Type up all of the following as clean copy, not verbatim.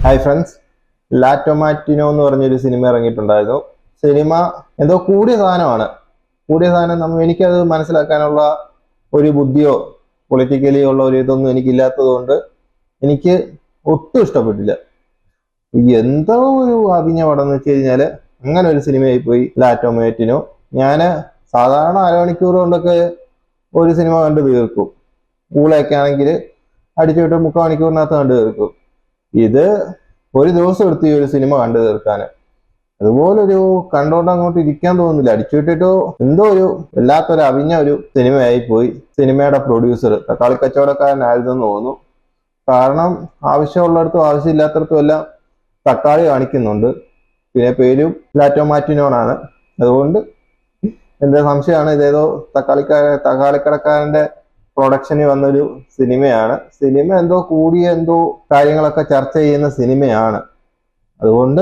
Hi friends, ലാ ടൊമാറ്റിനോ എന്ന് പറഞ്ഞൊരു സിനിമ ഇറങ്ങിയിട്ടുണ്ടായിരുന്നു. സിനിമ എന്തോ കൂടിയ സാധനം എനിക്കത് മനസ്സിലാക്കാനുള്ള ഒരു ബുദ്ധിയോ പൊളിറ്റിക്കലി ഉള്ള ഒരു ഇതൊന്നും എനിക്കില്ലാത്തത് കൊണ്ട് എനിക്ക് ഒട്ടും ഇഷ്ടപ്പെട്ടില്ല. എന്തോ ഒരു അഭിനയ പടം എന്ന് വെച്ച് കഴിഞ്ഞാൽ അങ്ങനെ ഒരു സിനിമയായി പോയി ലാ ടൊമാറ്റിനോ. ഞാൻ സാധാരണ അരമണിക്കൂർ കൊണ്ടൊക്കെ ഒരു സിനിമ കണ്ട് തീർക്കും. ഊളയൊക്കെ ആണെങ്കിൽ അടിച്ചുവിട്ട് 3/4 മണിക്കൂറിനകത്ത് കണ്ടു തീർക്കും. ഇത് ഒരു ദിവസം എടുത്ത് ഈ ഒരു സിനിമ കണ്ടു തീർക്കാൻ. അതുപോലൊരു കണ്ടോണ്ട് അങ്ങോട്ട് ഇരിക്കാൻ തോന്നുന്നില്ല. അടിച്ചുവിട്ടിട്ടോ എന്തോ ഒരു വല്ലാത്തൊരു അവിഞ്ഞ ഒരു സിനിമയായി പോയി. സിനിമയുടെ പ്രൊഡ്യൂസർ തക്കാളി കച്ചവടക്കാരനായിരുന്നെന്ന് തോന്നുന്നു. കാരണം ആവശ്യമുള്ളിടത്തും ആവശ്യമില്ലാത്തടത്തും എല്ലാം തക്കാളി കാണിക്കുന്നുണ്ട്. പിന്നെ പേരും ലാ ടൊമാറ്റിനോനാണ്. അതുകൊണ്ട് എന്റെ സംശയമാണ് ഇതേതോ തക്കാളിക്കടക്കാരന്റെ പ്രൊഡക്ഷനിൽ വന്നൊരു സിനിമയാണ്. സിനിമ എന്തോ കൂടിയ എന്തോ കാര്യങ്ങളൊക്കെ ചർച്ച ചെയ്യുന്ന സിനിമയാണ്. അതുകൊണ്ട്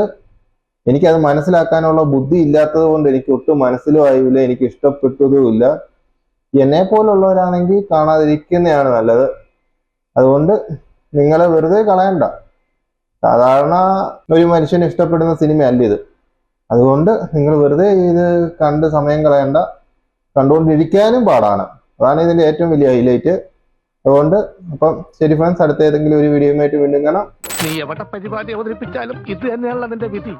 എനിക്കത് മനസ്സിലാക്കാനുള്ള ബുദ്ധി ഇല്ലാത്തത് കൊണ്ട് എനിക്ക് ഒട്ടും മനസ്സിലും ആയില്ല, എനിക്ക് ഇഷ്ടപ്പെട്ടതുമില്ല. എന്നെ പോലുള്ളവരാണെങ്കിൽ കാണാതിരിക്കുന്നതാണ് നല്ലത്. അതുകൊണ്ട് നിങ്ങളെ വെറുതെ കളയണ്ട. സാധാരണ ഒരു മനുഷ്യന് ഇഷ്ടപ്പെടുന്ന സിനിമയല്ല ഇത്. അതുകൊണ്ട് നിങ്ങൾ വെറുതെ ഇത് കണ്ട് സമയം കളയണ്ട. കണ്ടുകൊണ്ടിരിക്കാനും പാടാണ്. അതാണ് ഇതിന്റെ ഏറ്റവും വലിയ ഹൈലൈറ്റ്. അതുകൊണ്ട് അപ്പം ശരി ഫ്രണ്ട്സ്, അടുത്ത ഏതെങ്കിലും ഒരു വീഡിയോയുമായിട്ട് വീണ്ടും കാണാം. നീ എവിടെ പരിപാടി അവതരിപ്പിച്ചാലും ഇത് തന്നെയാണല്ലോ നിന്റെ വിധി.